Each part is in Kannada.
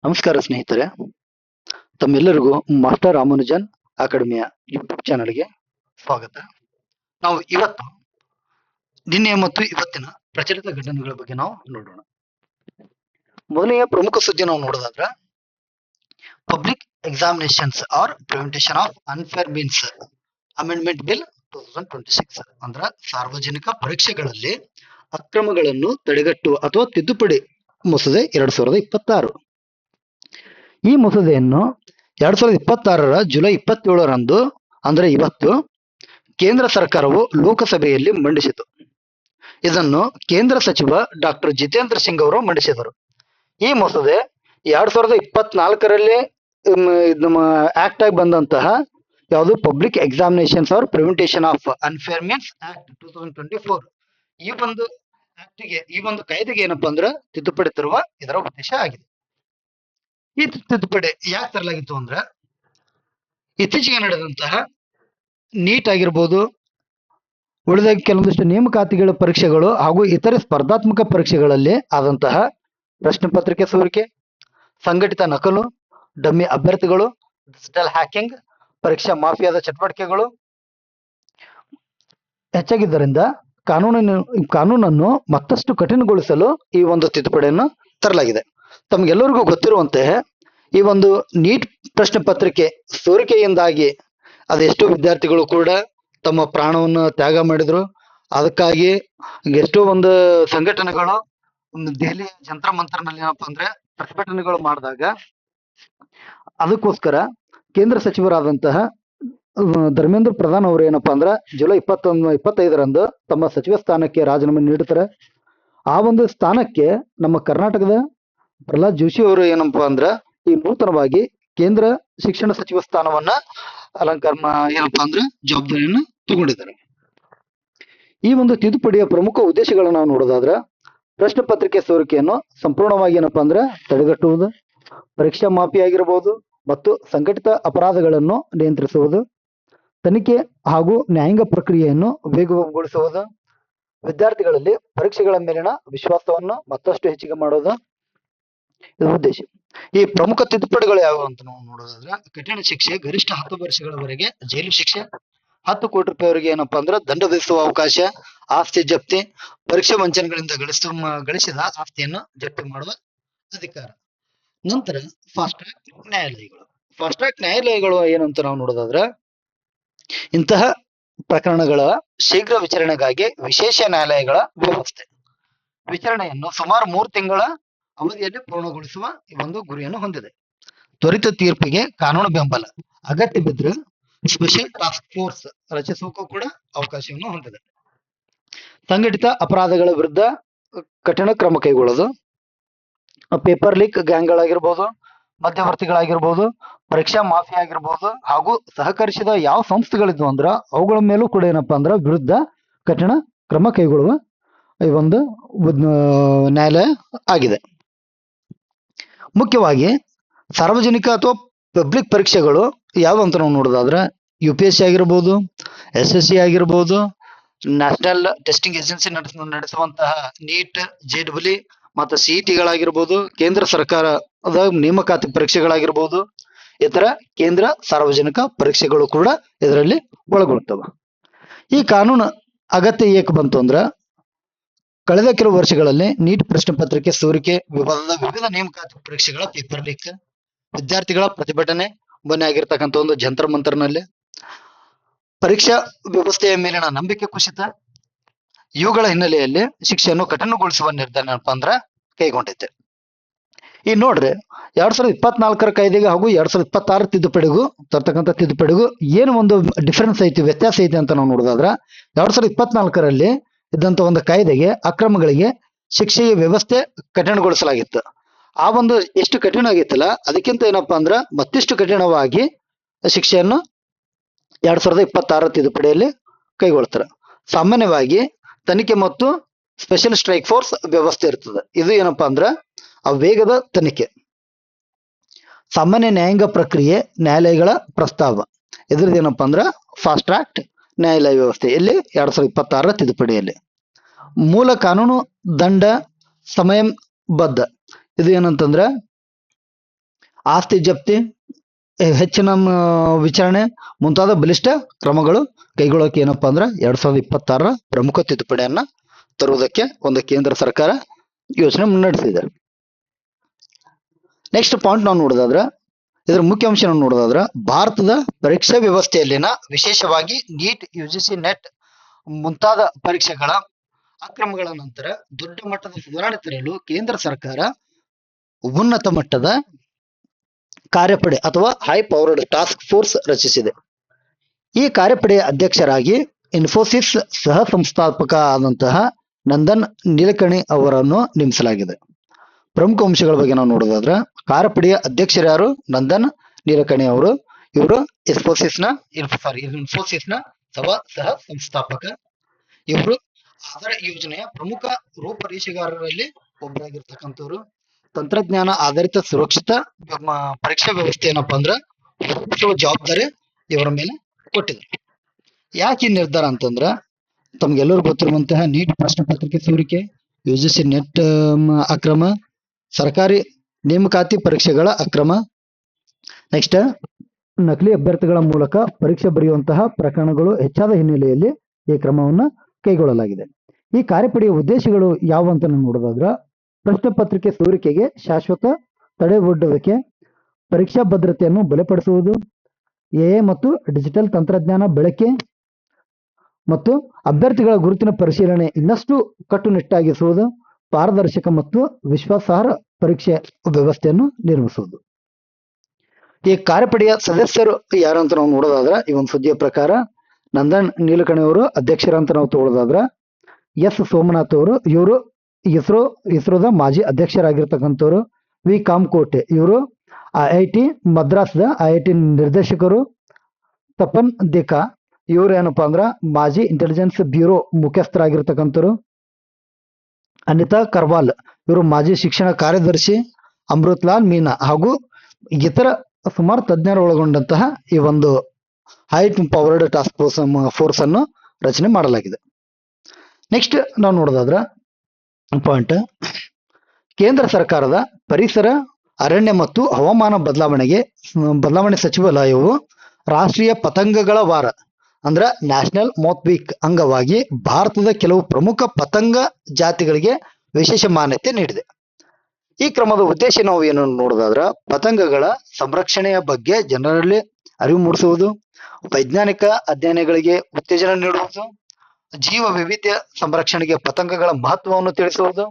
ನಮಸ್ಕಾರ ಸ್ನೇಹಿತರೆ, ತಮ್ಮೆಲ್ಲರಿಗೂ ಮಾಸ್ಟರ್ ರಾಮಾನುಜನ್ ಅಕಾಡೆಮಿಯ ಯೂಟ್ಯೂಬ್ ಚಾನಲ್ಗೆ ಸ್ವಾಗತ. ನಾವು ಇವತ್ತು ನಿನ್ನೆ ಮತ್ತು ಇವತ್ತಿನ ಪ್ರಚಲಿತ ಘಟನೆಗಳ ಬಗ್ಗೆ ನಾವು ನೋಡೋಣ. ಮೊದಲನೆಯ ಪ್ರಮುಖ ಸುದ್ದಿ ನಾವು ನೋಡೋದಾದ್ರ public examinations or prevention of unfair means amendment bill 2026 ಅಂದ್ರ ಸಾರ್ವಜನಿಕ ಪರೀಕ್ಷೆಗಳಲ್ಲಿ ಅಕ್ರಮಗಳನ್ನು ತಡೆಗಟ್ಟುವ ಅಥವಾ ತಿದ್ದುಪಡಿ ಮಸೂದೆ 2026. ಈ ಮಸೂದೆಯನ್ನು 2026ರ ಜುಲೈ 27ರಂದು ಅಂದ್ರೆ ಇವತ್ತು ಕೇಂದ್ರ ಸರ್ಕಾರವು ಲೋಕಸಭೆಯಲ್ಲಿ ಮಂಡಿಸಿತು. ಇದನ್ನು ಕೇಂದ್ರ ಸಚಿವ ಡಾಕ್ಟರ್ ಜಿತೇಂದ್ರ ಸಿಂಗ್ ಅವರು ಮಂಡಿಸಿದರು. ಈ ಮಸೂದೆ 2024ರಲ್ಲಿ ನಮ್ಮ ಆಕ್ಟ್ ಆಗಿ ಬಂದಂತಹ ಯಾವುದು public examinations or prevention of unfair means act 2024 ಈ ಒಂದು ಕಾಯ್ದೆಗೆ ಏನಪ್ಪಾ ಅಂದ್ರೆ ತಿದ್ದುಪಡಿ ತರುವ ಇದರ ಉದ್ದೇಶ ಆಗಿದೆ. ಈ ತಿದ್ದುಪಡಿ ಯಾಕೆ ತರಲಾಗಿತ್ತು ಅಂದ್ರೆ ಇತ್ತೀಚೆಗೆ ನಡೆದಂತಹ ನೀಟ್ ಆಗಿರ್ಬೋದು, ಉಳಿದ ಕೆಲವೊಂದಿಷ್ಟು ನೇಮಕಾತಿಗಳ ಪರೀಕ್ಷೆಗಳು ಹಾಗೂ ಇತರೆ ಸ್ಪರ್ಧಾತ್ಮಕ ಪರೀಕ್ಷೆಗಳಲ್ಲಿ ಆದಂತಹ ಪ್ರಶ್ನೆ ಪತ್ರಿಕೆ ಸೋರಿಕೆ, ಸಂಘಟಿತ ನಕಲು, ಡಮ್ಮಿ ಅಭ್ಯರ್ಥಿಗಳು, ಡಿಜಿಟಲ್ ಹ್ಯಾಕಿಂಗ್, ಪರೀಕ್ಷಾ ಮಾಫಿಯಾದ ಚಟುವಟಿಕೆಗಳು ಹೆಚ್ಚಾಗಿದ್ದರಿಂದ ಕಾನೂನನ್ನು ಮತ್ತಷ್ಟು ಕಠಿಣಗೊಳಿಸಲು ಈ ಒಂದು ತಿದ್ದುಪಡಿಯನ್ನು ತರಲಾಗಿದೆ. ತಮಗೆಲ್ಲರಿಗೂ ಗೊತ್ತಿರುವಂತೆ ಈ ಒಂದು ನೀಟ್ ಪ್ರಶ್ನೆ ಪತ್ರಿಕೆ ಸೋರಿಕೆಯಿಂದಾಗಿ ಅದೆಷ್ಟೋ ವಿದ್ಯಾರ್ಥಿಗಳು ಕೂಡ ತಮ್ಮ ಪ್ರಾಣವನ್ನು ತ್ಯಾಗ ಮಾಡಿದ್ರು. ಅದಕ್ಕಾಗಿ ಎಷ್ಟೋ ಒಂದು ಸಂಘಟನೆಗಳು ದೆಹಲಿ ಜಂತರ ಮಂತರ್ನಲ್ಲಿ ಏನಪ್ಪಾ ಅಂದ್ರೆ ಪ್ರತಿಭಟನೆಗಳು ಮಾಡಿದಾಗ ಅದಕ್ಕೋಸ್ಕರ ಕೇಂದ್ರ ಸಚಿವರಾದಂತಹ ಧರ್ಮೇಂದ್ರ ಪ್ರಧಾನ್ ಅವರು ಏನಪ್ಪಾ ಅಂದ್ರೆ ಜುಲೈ 25ರಂದು ತಮ್ಮ ಸಚಿವ ಸ್ಥಾನಕ್ಕೆ ರಾಜೀನಾಮೆ ನೀಡುತ್ತಾರೆ. ಆ ಒಂದು ಸ್ಥಾನಕ್ಕೆ ನಮ್ಮ ಕರ್ನಾಟಕದ ಪ್ರಹ್ಲಾದ್ ಜೋಶಿ ಅವರು ಏನಪ್ಪಾ ಅಂದ್ರ ಈ ನೂತನವಾಗಿ ಕೇಂದ್ರ ಶಿಕ್ಷಣ ಸಚಿವ ಸ್ಥಾನವನ್ನ ಏನಪ್ಪಾ ಅಂದ್ರೆ ಜವಾಬ್ದಾರಿಯನ್ನು ತಗೊಂಡಿದ್ದಾರೆ. ಈ ಒಂದು ತಿದ್ದುಪಡಿಯ ಪ್ರಮುಖ ಉದ್ದೇಶಗಳನ್ನು ನಾವು ನೋಡೋದಾದ್ರೆ ಪ್ರಶ್ನೆ ಪತ್ರಿಕೆ ಸೋರಿಕೆಯನ್ನು ಸಂಪೂರ್ಣವಾಗಿ ಏನಪ್ಪಾ ಅಂದ್ರೆ ತಡೆಗಟ್ಟುವುದು, ಪರೀಕ್ಷಾ ಮಾಫಿ ಆಗಿರಬಹುದು ಮತ್ತು ಸಂಘಟಿತ ಅಪರಾಧಗಳನ್ನು ನಿಯಂತ್ರಿಸುವುದು, ತನಿಖೆ ಹಾಗೂ ನ್ಯಾಯಾಂಗ ಪ್ರಕ್ರಿಯೆಯನ್ನು ವೇಗಗೊಳಿಸುವುದು, ವಿದ್ಯಾರ್ಥಿಗಳಲ್ಲಿ ಪರೀಕ್ಷೆಗಳ ಮೇಲಿನ ವಿಶ್ವಾಸವನ್ನು ಮತ್ತಷ್ಟು ಹೆಚ್ಚಿಗೆ ಮಾಡೋದು ಇದು ಉದ್ದೇಶ. ಈ ಪ್ರಮುಖ ತಿದ್ದುಪಡಿಗಳು ಯಾವುವು ಅಂತ ನಾವು ನೋಡೋದಾದ್ರೆ ಕಠಿಣ ಶಿಕ್ಷೆ, ಗರಿಷ್ಠ 10 ವರ್ಷಗಳವರೆಗೆ ಜೈಲು ಶಿಕ್ಷೆ, 10 ಕೋಟಿ ರೂಪಾಯಿವರೆಗೆ ಏನಪ್ಪಾ ಅಂದ್ರೆ ದಂಡ ವಿಧಿಸುವ ಅವಕಾಶ, ಆಸ್ತಿ ಜಪ್ತಿ, ಪರೀಕ್ಷೆ ವಂಚನೆಗಳಿಂದ ಗಳಿಸಿದ ಆಸ್ತಿಯನ್ನು ಜಪ್ತಿ ಮಾಡುವ ಅಧಿಕಾರ. ನಂತರ ಫಾಸ್ಟ್ ಟ್ರ್ಯಾಕ್ ನ್ಯಾಯಾಲಯಗಳು. ಫಾಸ್ಟ್ ಟ್ರ್ಯಾಕ್ ನ್ಯಾಯಾಲಯಗಳು ಏನಂತ ನಾವು ನೋಡೋದಾದ್ರೆ ಇಂತಹ ಪ್ರಕರಣಗಳ ಶೀಘ್ರ ವಿಚಾರಣೆಗಾಗಿ ವಿಶೇಷ ನ್ಯಾಯಾಲಯಗಳ ವ್ಯವಸ್ಥೆ. ವಿಚಾರಣೆಯನ್ನು ಸುಮಾರು 3 ತಿಂಗಳ ಅವಧಿಯಲ್ಲಿ ಪೂರ್ಣಗೊಳಿಸುವ ಈ ಒಂದು ಗುರಿಯನ್ನು ಹೊಂದಿದೆ. ತ್ವರಿತ ತೀರ್ಪಿಗೆ ಕಾನೂನು ಬೆಂಬಲ, ಅಗತ್ಯ ಬಿದ್ದರೆ ಸ್ಪೆಷಲ್ ಟಾಸ್ಕ್ ಫೋರ್ಸ್ ರಚಿಸುವಕ್ಕೂ ಕೂಡ ಅವಕಾಶವನ್ನು ಹೊಂದಿದೆ. ಸಂಘಟಿತ ಅಪರಾಧಗಳ ವಿರುದ್ಧ ಕಠಿಣ ಕ್ರಮ ಕೈಗೊಳ್ಳೋದು, ಪೇಪರ್ ಲೀಕ್ ಗ್ಯಾಂಗ್ಗಳಾಗಿರ್ಬೋದು, ಮಧ್ಯವರ್ತಿಗಳಾಗಿರ್ಬೋದು, ಪರೀಕ್ಷಾ ಮಾಫಿ ಆಗಿರ್ಬೋದು ಹಾಗೂ ಸಹಕರಿಸಿದ ಯಾವ ಸಂಸ್ಥೆಗಳಿದ್ವು ಅಂದ್ರ ಅವುಗಳ ಮೇಲೂ ಕೂಡ ಏನಪ್ಪಾ ಅಂದ್ರ ವಿರುದ್ಧ ಕಠಿಣ ಕ್ರಮ ಕೈಗೊಳ್ಳುವ ಈ ಒಂದು ನ್ಯಾಯಾಲಯ ಆಗಿದೆ. ಮುಖ್ಯವಾಗಿ ಸಾರ್ವಜನಿಕ ಅಥವಾ ಪಬ್ಲಿಕ್ ಪರೀಕ್ಷೆಗಳು ಯಾವ ಅಂತ ನಾವು ನೋಡೋದಾದ್ರೆ UPSC ಆಗಿರ್ಬೋದು, SSC ಆಗಿರ್ಬೋದು, ನ್ಯಾಷನಲ್ ಟೆಸ್ಟಿಂಗ್ ಏಜೆನ್ಸಿ ನಡೆಸುವಂತಹ ನೀಟ್, JEE ಮತ್ತು CETಗಳಾಗಿರ್ಬೋದು, ಕೇಂದ್ರ ಸರ್ಕಾರದ ನೇಮಕಾತಿ ಪರೀಕ್ಷೆಗಳಾಗಿರ್ಬೋದು, ಇತರ ಕೇಂದ್ರ ಸಾರ್ವಜನಿಕ ಪರೀಕ್ಷೆಗಳು ಕೂಡ ಇದರಲ್ಲಿ ಒಳಗೊಳ್ತವೆ. ಈ ಕಾನೂನು ಅಗತ್ಯ ಏಕೆ ಬಂತು ಅಂದ್ರ ಕಳೆದ ಕೆಲವು ವರ್ಷಗಳಲ್ಲಿ ನೀಟ್ ಪ್ರಶ್ನೆ ಪತ್ರಿಕೆ ಸೋರಿಕೆ ವಿವಾದದ ವಿವಿಧ ನೇಮಕಾತಿ ಪರೀಕ್ಷೆಗಳ ಪೇಪರ್ ಲೀಕ್, ವಿದ್ಯಾರ್ಥಿಗಳ ಪ್ರತಿಭಟನೆ, ಮೊನ್ನೆ ಆಗಿರ್ತಕ್ಕಂಥ ಒಂದು ಜಂತರ್ ಮಂತರ್ನಲ್ಲಿ ಪರೀಕ್ಷಾ ವ್ಯವಸ್ಥೆಯ ಮೇಲಿನ ನಂಬಿಕೆ ಕುಸಿತ, ಇವುಗಳ ಹಿನ್ನೆಲೆಯಲ್ಲಿ ಶಿಕ್ಷೆಯನ್ನು ಕಠಿಣಗೊಳಿಸುವ ನಿರ್ಧಾರ ಏನಪ್ಪಾ ಅಂದ್ರ ಕೈಗೊಂಡೈತೆ. ಈ ನೋಡ್ರಿ 2024ರ ಕಾಯ್ದೆಗೆ ಹಾಗೂ 2026 ತಿದ್ದುಪಡಿಗೂ ತರ್ತಕ್ಕಂಥ ತಿದ್ದುಪಡಿಗೂ ಏನು ಒಂದು ಡಿಫರೆನ್ಸ್ ಐತಿ, ವ್ಯತ್ಯಾಸ ಐತಿ ಅಂತ ನಾವು ನೋಡೋದಾದ್ರ 2024ರಲ್ಲಿ ಇದ್ದಂತ ಒಂದು ಕಾಯ್ದೆಗೆ ಅಕ್ರಮಗಳಿಗೆ ಶಿಕ್ಷೆಯ ವ್ಯವಸ್ಥೆ ಕಠಿಣಗೊಳಿಸಲಾಗಿತ್ತು. ಆ ಒಂದು ಎಷ್ಟು ಕಠಿಣ ಆಗಿತ್ತಲ್ಲ ಅದಕ್ಕಿಂತ ಏನಪ್ಪಾ ಅಂದ್ರ ಮತ್ತಿಷ್ಟು ಕಠಿಣವಾಗಿ ಶಿಕ್ಷೆಯನ್ನು 2026 ತಿದ್ದುಪಡಿಯಲ್ಲಿ ಕೈಗೊಳ್ತಾರೆ. ಸಾಮಾನ್ಯವಾಗಿ ತನಿಖೆ ಮತ್ತು ಸ್ಪೆಷಲ್ ಸ್ಟ್ರೈಕ್ ಫೋರ್ಸ್ ವ್ಯವಸ್ಥೆ ಇರ್ತದೆ. ಇದು ಏನಪ್ಪಾ ಅಂದ್ರ ಆ ವೇಗದ ತನಿಖೆ, ಸಾಮಾನ್ಯ ನ್ಯಾಯಾಂಗ ಪ್ರಕ್ರಿಯೆ, ನ್ಯಾಯಾಲಯಗಳ ಪ್ರಸ್ತಾವ, ಇದ್ರದ್ದು ಏನಪ್ಪಾ ಅಂದ್ರ ಫಾಸ್ಟ್ ಟ್ರ್ಯಾಕ್ ನ್ಯಾಯಾಲಯ ವ್ಯವಸ್ಥೆ ಇಲ್ಲಿ 2026 ತಿದ್ದುಪಡಿಯಲ್ಲಿ. ಮೂಲ ಕಾನೂನು ದಂಡ ಸಮಯಬದ್ಧ, ಇದು ಏನಂತಂದ್ರ ಆಸ್ತಿ ಜಪ್ತಿ, ಹೆಚ್ಚಿನ ವಿಚಾರಣೆ ಮುಂತಾದ ಬಲಿಷ್ಠ ಕ್ರಮಗಳು ಕೈಗೊಳ್ಳೋಕೆ ಏನಪ್ಪಾ ಅಂದ್ರೆ 2026ರ ಪ್ರಮುಖ ತಿದ್ದುಪಡಿಯನ್ನ ತರುವುದಕ್ಕೆ ಒಂದು ಕೇಂದ್ರ ಸರ್ಕಾರ ಯೋಚನೆ ಮುನ್ನಡೆಸಿದೆ. ನೆಕ್ಸ್ಟ್ ಪಾಯಿಂಟ್ ನಾವು ನೋಡೋದಾದ್ರೆ, ಇದರ ಮುಖ್ಯ ಅಂಶ ನೋಡೋದಾದ್ರೆ, ಭಾರತದ ಪರೀಕ್ಷಾ ವ್ಯವಸ್ಥೆಯಲ್ಲಿನ ವಿಶೇಷವಾಗಿ ನೀಟ್, ಯುಜಿಸಿ, ನೆಟ್ ಮುಂತಾದ ಪರೀಕ್ಷೆಗಳ ಅಕ್ರಮಗಳ ನಂತರ ದೊಡ್ಡ ಮಟ್ಟದ ಸುಧಾರಣೆ ತರಲು ಕೇಂದ್ರ ಸರ್ಕಾರ ಉನ್ನತ ಮಟ್ಟದ ಕಾರ್ಯಪಡೆ ಅಥವಾ ಹೈ ಪವರ್ಡ್ ಟಾಸ್ಕ್ ಫೋರ್ಸ್ ರಚಿಸಿದೆ. ಈ ಕಾರ್ಯಪಡೆಯ ಅಧ್ಯಕ್ಷರಾಗಿ ಇನ್ಫೋಸಿಸ್ ಸಹ ಸಂಸ್ಥಾಪಕ ಆದಂತಹ ನಂದನ್ ನೀಲಕಣಿ ಅವರನ್ನು ನೇಮಿಸಲಾಗಿದೆ. ಪ್ರಮುಖ ಅಂಶಗಳ ಬಗ್ಗೆ ನಾವು ನೋಡೋದಾದ್ರೆ, ಕಾರ್ಯಪಡೆಯ ಅಧ್ಯಕ್ಷರು ಯಾರು? ನಂದನ್ ನೀಲಕಣಿ ಅವರು. ಇವರು ಇನ್ಫೋಸಿಸ್ನ ಸಹ ಸಂಸ್ಥಾಪಕ. ಇವರು ಆಧಾರ್ ಯೋಜನೆಯ ಪ್ರಮುಖ ರೂಪರೇಷೆಗಾರರಲ್ಲಿ ಒಬ್ಬರಾಗಿರ್ತಕ್ಕಂಥವ್ರು. ತಂತ್ರಜ್ಞಾನ ಆಧಾರಿತ ಸುರಕ್ಷಿತ ಪರೀಕ್ಷಾ ವ್ಯವಸ್ಥೆ ಏನಪ್ಪಾ ಅಂದ್ರ ರೂಪಿಸುವ ಜವಾಬ್ದಾರಿ ಇವರ ಮೇಲೆ ಕೊಟ್ಟಿದ್ದಾರೆ. ಯಾಕೆ ಈ ನಿರ್ಧಾರ ಅಂತಂದ್ರ, ತಮ್ಗೆಲ್ಲರೂ ಗೊತ್ತಿರುವಂತಹ ನೀಟ್ ಪ್ರಶ್ನೆ ಪತ್ರಿಕೆ ಸೋರಿಕೆ, ಯುಜಿಸಿ ನೆಟ್ ಅಕ್ರಮ, ಸರ್ಕಾರಿ ನೇಮಕಾತಿ ಪರೀಕ್ಷೆಗಳ ಅಕ್ರಮ, ನೆಕ್ಸ್ಟ್ ನಕಲಿ ಅಭ್ಯರ್ಥಿಗಳ ಮೂಲಕ ಪರೀಕ್ಷೆ ಬರೆಯುವಂತಹ ಪ್ರಕರಣಗಳು ಹೆಚ್ಚಾದ ಹಿನ್ನೆಲೆಯಲ್ಲಿ ಈ ಕ್ರಮವನ್ನು ಕೈಗೊಳ್ಳಲಾಗಿದೆ. ಈ ಕಾರ್ಯಪಡೆಯ ಉದ್ದೇಶಗಳು ಯಾವ ಅಂತ ನೋಡೋದಾದ್ರ, ಪ್ರಶ್ನೆ ಪತ್ರಿಕೆ ಸೋರಿಕೆಗೆ ಶಾಶ್ವತ ತಡೆ ಒಡ್ಡುವಿಕೆ, ಪರೀಕ್ಷಾ ಭದ್ರತೆಯನ್ನು ಬಲಪಡಿಸುವುದು, ಎಐ ಮತ್ತು ಡಿಜಿಟಲ್ ತಂತ್ರಜ್ಞಾನ ಬಳಕೆ ಮತ್ತು ಅಭ್ಯರ್ಥಿಗಳ ಗುರುತಿನ ಪರಿಶೀಲನೆ ಇನ್ನಷ್ಟು ಕಟ್ಟುನಿಟ್ಟಾಗಿಸುವುದು, ಪಾರದರ್ಶಕ ಮತ್ತು ವಿಶ್ವಾಸಾರ್ಹ ಪರೀಕ್ಷೆ ವ್ಯವಸ್ಥೆಯನ್ನು ನಿರ್ಮಿಸುವುದು. ಈ ಕಾರ್ಯಪಡೆಯ ಸದಸ್ಯರು ಯಾರು ಅಂತ ನಾವು ನೋಡೋದಾದ್ರ, ಈ ಒಂದು ಸುದ್ದಿಯ ಪ್ರಕಾರ ನಂದನ್ ನೀಲಕಣಿ ಅವರು ಅಧ್ಯಕ್ಷರಂತ ನಾವು ತಗೊಳ್ಳೋದಾದ್ರ, ಎಸ್ ಸೋಮನಾಥ್ ಅವರು, ಇವರು ಇಸ್ರೋದ ಮಾಜಿ ಅಧ್ಯಕ್ಷರಾಗಿರ್ತಕ್ಕಂಥವ್ರು. ವಿ ಕಾಮಕೋಟೆ ಇವರು IIT ಮದ್ರಾಸ್ದ IIT ನಿರ್ದೇಶಕರು. ತಪನ್ ದೇಕಾ ಇವರು ಏನಪ್ಪಾ ಅಂದ್ರ ಮಾಜಿ ಇಂಟೆಲಿಜೆನ್ಸ್ ಬ್ಯೂರೋ ಮುಖ್ಯಸ್ಥರಾಗಿರ್ತಕ್ಕಂಥವ್ರು. ಅನಿತಾ ಕರ್ವಾಲ್ ಇವರು ಮಾಜಿ ಶಿಕ್ಷಣ ಕಾರ್ಯದರ್ಶಿ. ಅಮೃತ್ಲಾಲ್ ಮೀನಾ ಹಾಗೂ ಇತರ ಸುಮಾರು ತಜ್ಞರು ಒಳಗೊಂಡಂತಹ ಈ ಒಂದು ಹೈ ಪವರ್ಡ್ ಟಾಸ್ಕ್ ಫೋರ್ಸ್ ಅನ್ನು ರಚನೆ ಮಾಡಲಾಗಿದೆ. ನೆಕ್ಸ್ಟ್ ನಾವು ನೋಡೋದಾದ್ರ ಪಾಯಿಂಟ್, ಕೇಂದ್ರ ಸರ್ಕಾರದ ಪರಿಸರ, ಅರಣ್ಯ ಮತ್ತು ಹವಾಮಾನ ಬದಲಾವಣೆ ಸಚಿವಾಲಯವು ರಾಷ್ಟ್ರೀಯ ಪತಂಗಗಳ ವಾರ ಅಂದ್ರ ನ್ಯಾಷನಲ್ ಮಾತ್ ವೀಕ್ ಅಂಗವಾಗಿ ಭಾರತದ ಕೆಲವು ಪ್ರಮುಖ ಪತಂಗ ಜಾತಿಗಳಿಗೆ ವಿಶೇಷ ಮಾನ್ಯತೆ ನೀಡಿದೆ. ಈ ಕ್ರಮದ ಉದ್ದೇಶ ನಾವು ಏನು ನೋಡೋದಾದ್ರ, ಪತಂಗಗಳ ಸಂರಕ್ಷಣೆಯ ಬಗ್ಗೆ ಜನರಲ್ಲಿ ಅರಿವು ಮೂಡಿಸುವುದು, ವೈಜ್ಞಾನಿಕ ಅಧ್ಯಯನಗಳಿಗೆ ಉತ್ತೇಜನ ನೀಡುವುದು, ಜೀವ ವೈವಿಧ್ಯ ಸಂರಕ್ಷಣೆಗೆ ಪತಂಗಗಳ ಮಹತ್ವವನ್ನು ತಿಳಿಸುವುದು.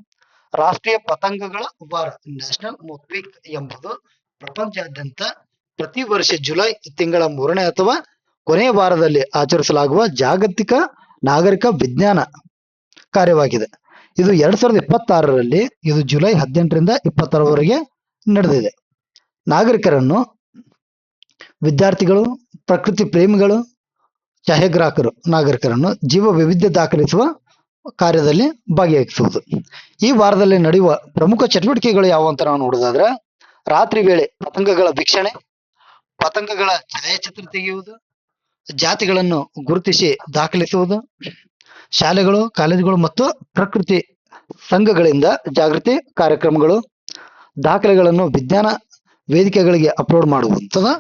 ರಾಷ್ಟ್ರೀಯ ಪತಂಗಗಳ ವಾರ ನ್ಯಾಷನಲ್ ಮಾತ್ ವೀಕ್ ಎಂಬುದು ಪ್ರಪಂಚಾದ್ಯಂತ ಪ್ರತಿ ವರ್ಷ ಜುಲೈ ತಿಂಗಳ 3ನೇ ಅಥವಾ ಕೊನೆಯ ವಾರದಲ್ಲಿ ಆಚರಿಸಲಾಗುವ ಜಾಗತಿಕ ನಾಗರಿಕ ವಿಜ್ಞಾನ ಕಾರ್ಯವಾಗಿದೆ. ಇದು 2026ರಲ್ಲಿ ಇದು ಜುಲೈ 18ರಿಂದ 26ರವರೆಗೆ ನಡೆದಿದೆ. ನಾಗರಿಕರನ್ನು, ವಿದ್ಯಾರ್ಥಿಗಳು, ಪ್ರಕೃತಿ ಪ್ರೇಮಿಗಳು, ಛಾಯಾಗ್ರಾಹಕರು ನಾಗರಿಕರನ್ನು ಜೀವ ವೈವಿಧ್ಯ ದಾಖಲಿಸುವ ಕಾರ್ಯದಲ್ಲಿ ಭಾಗಿಯಾಗಿಸುವುದು. ಈ ವಾರದಲ್ಲಿ ನಡೆಯುವ ಪ್ರಮುಖ ಚಟುವಟಿಕೆಗಳು ಯಾವ ಅಂತ ನಾವು ನೋಡೋದಾದ್ರೆ, ರಾತ್ರಿ ವೇಳೆ ಪತಂಗಗಳ ವೀಕ್ಷಣೆ, ಪತಂಗಗಳ ಛಾಯಾಚಿತ್ರ ತೆಗೆಯುವುದು, ಜಾತಿಗಳನ್ನು ಗುರುತಿಸಿ ದಾಖಲಿಸುವುದು, ಶಾಲೆಗಳು, ಕಾಲೇಜುಗಳು ಮತ್ತು ಪ್ರಕೃತಿ ಸಂಘಗಳಿಂದ ಜಾಗೃತಿ ಕಾರ್ಯಕ್ರಮಗಳು, ದಾಖಲೆಗಳನ್ನು ವಿಜ್ಞಾನ ವೇದಿಕೆಗಳಿಗೆ ಅಪ್ಲೋಡ್ ಮಾಡುವಂಥದ್ದು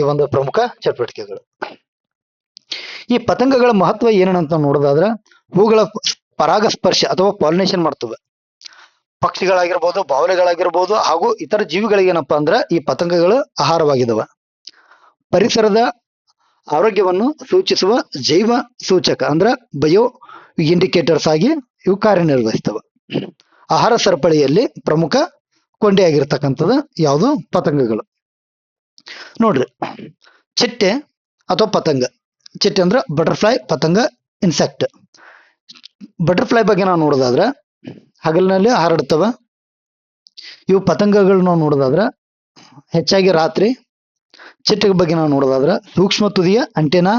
ಈ ಒಂದು ಪ್ರಮುಖ ಚಟುವಟಿಕೆಗಳು. ಈ ಪತಂಗಗಳ ಮಹತ್ವ ಏನಂತ ನೋಡೋದಾದ್ರೆ, ಹೂಗಳ ಪರಾಗಸ್ಪರ್ಶ ಅಥವಾ ಪಾಲಿನೇಷನ್ ಮಾಡ್ತವೆ. ಪಕ್ಷಿಗಳಾಗಿರ್ಬೋದು, ಬಾವಲಿಗಳಾಗಿರ್ಬೋದು ಹಾಗೂ ಇತರ ಜೀವಿಗಳಿಗೆ ಏನಪ್ಪಾ ಅಂದ್ರೆ ಈ ಪತಂಗಗಳು ಆಹಾರವಾಗಿದ್ದಾವೆ. ಪರಿಸರದ ಆರೋಗ್ಯವನ್ನು ಸೂಚಿಸುವ ಜೈವ ಸೂಚಕ ಅಂದ್ರೆ ಬಯೋ ಇಂಡಿಕೇಟರ್ಸ್ ಆಗಿ ಇವು ಕಾರ್ಯನಿರ್ವಹಿಸ್ತವೆ. ಆಹಾರ ಸರಪಳಿಯಲ್ಲಿ ಪ್ರಮುಖ ಕೊಂಡಿಯಾಗಿರ್ತಕ್ಕಂಥದ್ದು ಯಾವುದು? ಪತಂಗಗಳು. ನೋಡ್ರಿ, ಚಿಟ್ಟೆ ಅಥವಾ ಪತಂಗ. ಚಿಟ್ಟೆ ಅಂದ್ರೆ ಬಟರ್ಫ್ಲೈ, ಪತಂಗ ಇನ್ಸೆಕ್ಟ್. ಬಟರ್ಫ್ಲೈ ಬಗ್ಗೆ ನಾವು ನೋಡೋದಾದ್ರೆ ಹಗಲಿನಲ್ಲಿ ಹಾರಾಡ್ತವ. ಇವು ಪತಂಗಗಳು ನಾವು ನೋಡೋದಾದ್ರೆ ಹೆಚ್ಚಾಗಿ ರಾತ್ರಿ. ಚಿಟ್ಟೆ ಬಗ್ಗೆ ನಾವು ನೋಡೋದಾದ್ರೆ ಸೂಕ್ಷ್ಮ ತುದಿಯ ಅಂಟೆನಾ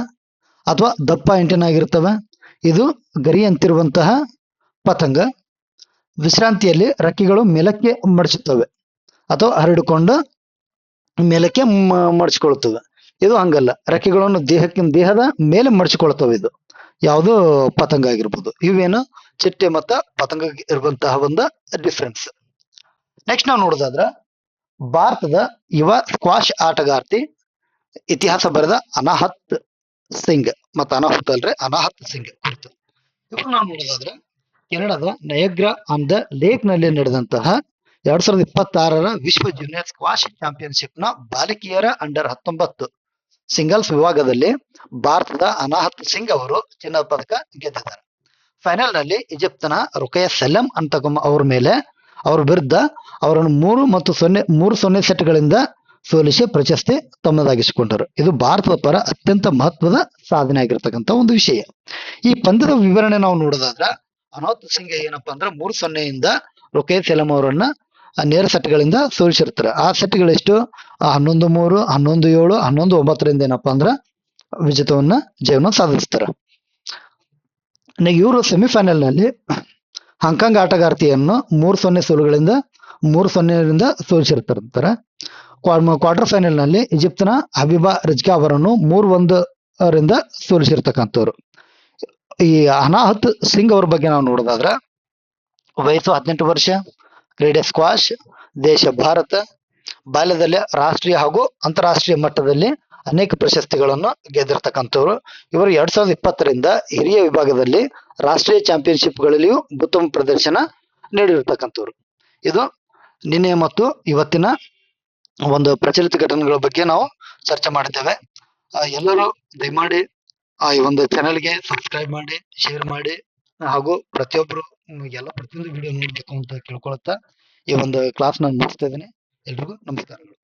ಅಥವಾ ದಪ್ಪ ಅಂಟೆನಾ ಆಗಿರ್ತವೆ. ಇದು ಗರಿ ಅಂತಿರುವಂತಹ ಪತಂಗ. ವಿಶ್ರಾಂತಿಯಲ್ಲಿ ರೆಕ್ಕೆಗಳು ಮೇಲಕ್ಕೆ ಮಡಚುತ್ತವೆ ಅಥವಾ ಹರಡಿಕೊಂಡು ಮೇಲಕ್ಕೆ ಮಡಚಿಕೊಳ್ಳುತ್ತವೆ. ಇದು ಹಂಗಲ್ಲ, ರೆಕ್ಕೆಗಳನ್ನು ದೇಹದ ಮೇಲೆ ಮಡಚಿಕೊಳ್ತವೆ. ಇದು ಯಾವುದು? ಪತಂಗ ಆಗಿರ್ಬೋದು. ಇವೇನು ಚಿಟ್ಟೆ ಮತ್ತು ಪತಂಗ ಇರುವಂತಹ ಒಂದು ಡಿಫ್ರೆನ್ಸ್. ನೆಕ್ಸ್ಟ್ ನಾವು ನೋಡೋದಾದ್ರ ಭಾರತದ ಯುವ ಸ್ಕ್ವಾಷ್ ಆಟಗಾರ್ತಿ, ಇತಿಹಾಸ ಬರೆದ ಅನಾಹತ್ ಸಿಂಗ್ ಮತ್ತು ಅನಾಹುತ್ ಅಲ್ರಿ ಅನಾಹತ್ ಸಿಂಗ್ ಕುರಿತು ಇವ್ರು ನಾವು ನೋಡೋದಾದ್ರೆ ಕೆನಡಾದ ನಯಗ್ರಾ ಆನ್ ದ ಲೇಕ್ ನಲ್ಲಿ ನಡೆದಂತಹ 2026 ವಿಶ್ವ ಜೂನಿಯರ್ ಸ್ಕ್ವಾಷ್ ಚಾಂಪಿಯನ್ಶಿಪ್ ನ ಬಾಲಕಿಯರ ಅಂಡರ್ 19 ಸಿಂಗಲ್ಸ್ ವಿಭಾಗದಲ್ಲಿ ಭಾರತದ ಅನಾಹತ್ ಸಿಂಗ್ ಅವರು ಚಿನ್ನದ ಪದಕ ಗೆದ್ದಿದ್ದಾರೆ. ಫೈನಲ್ ನಲ್ಲಿ ಈಜಿಪ್ತನ ರುಕಯ ಸೆಲಂ ಅಂತ ಅವ್ರ ವಿರುದ್ಧ ಅವರನ್ನು 3-0 ಸೆಟ್ಗಳಿಂದ ಸೋಲಿಸಿ ಪ್ರಶಸ್ತಿ ತಮ್ಮದಾಗಿಸಿಕೊಂಡರು. ಇದು ಭಾರತದ ಪರ ಅತ್ಯಂತ ಮಹತ್ವದ ಸಾಧನೆ ಆಗಿರ್ತಕ್ಕಂಥ ಒಂದು ವಿಷಯ. ಈ ಪಂದ್ಯದ ವಿವರಣೆ ನಾವು ನೋಡೋದಾದ್ರ ಅನಾಹುತ್ ಸಿಂಗ್ ಏನಪ್ಪಾ ಅಂದ್ರೆ 3-0 ರುಕಯ ಸೆಲಂ ಅವರನ್ನ ನೇರ ಸೆಟ್ಗಳಿಂದ ಸೋಲಿಸಿರ್ತಾರೆ. ಆ ಸೆಟ್ಗಳೆಷ್ಟು 11-3, 11-7, 11-9 ಏನಪ್ಪಾ ಅಂದ್ರ ಜಯವನ್ನು ಸಾಧಿಸ್ತಾರ. ಇವರು ಸೆಮಿಫೈನಲ್ ನಲ್ಲಿ ಹಾಂಕಾಂಗ್ ಆಟಗಾರ್ತಿಯನ್ನು 3-0 ಸೋಲುಗಳಿಂದ 3-0 ಸೋಲಿಸಿರ್ತಾರೆ. ಕ್ವಾರ್ಟರ್ ಫೈನಲ್ ನಲ್ಲಿ ಈಜಿಪ್ತಿನ ಹಬೀಬಾ ರಿಜ್ಕಾ ಅವರನ್ನು 3-1 ಸೋಲಿಸಿರ್ತಕ್ಕಂಥವ್ರು. ಈ ಅನಾಹತ್ ಸಿಂಗ್ ಅವ್ರ ಬಗ್ಗೆ ನಾವು ನೋಡೋದಾದ್ರೆ ವಯಸ್ಸು 18 ವರ್ಷ, ಕ್ರೀಡೆ ಸ್ಕ್ವಾಷ್, ದೇಶ ಭಾರತ, ಬಾಲ್ಯದಲ್ಲಿ ರಾಷ್ಟ್ರೀಯ ಹಾಗೂ ಅಂತಾರಾಷ್ಟ್ರೀಯ ಮಟ್ಟದಲ್ಲಿ ಅನೇಕ ಪ್ರಶಸ್ತಿಗಳನ್ನು ಗೆದ್ದಿರ್ತಕ್ಕಂಥವ್ರು. ಇವರು 2020 ಹಿರಿಯ ವಿಭಾಗದಲ್ಲಿ ರಾಷ್ಟ್ರೀಯ ಚಾಂಪಿಯನ್ಶಿಪ್ಗಳಲ್ಲಿಯೂ ಉತ್ತಮ ಪ್ರದರ್ಶನ ನೀಡಿರ್ತಕ್ಕಂಥವ್ರು. ಇದು ನಿನ್ನೆ ಮತ್ತು ಇವತ್ತಿನ ಒಂದು ಪ್ರಚಲಿತ ಘಟನೆಗಳ ಬಗ್ಗೆ ನಾವು ಚರ್ಚೆ ಮಾಡಿದ್ದೇವೆ. ಎಲ್ಲರೂ ದಯಮಾಡಿ ಈ ಒಂದು ಚಾನೆಲ್ಗೆ ಸಬ್ಸ್ಕ್ರೈಬ್ ಮಾಡಿ, ಶೇರ್ ಮಾಡಿ ಹಾಗೂ ಪ್ರತಿಯೊಂದು ವಿಡಿಯೋ ನೋಡ್ಬೇಕು ಅಂತ ಕೇಳ್ಕೊಳ್ತಾ ಈ ಒಂದು ಕ್ಲಾಸ್ ನಾನು ಮುಗಿಸ್ತಾ ಇದ್ದೀನಿ. ಎಲ್ರಿಗೂ ನಮಸ್ಕಾರಗಳು.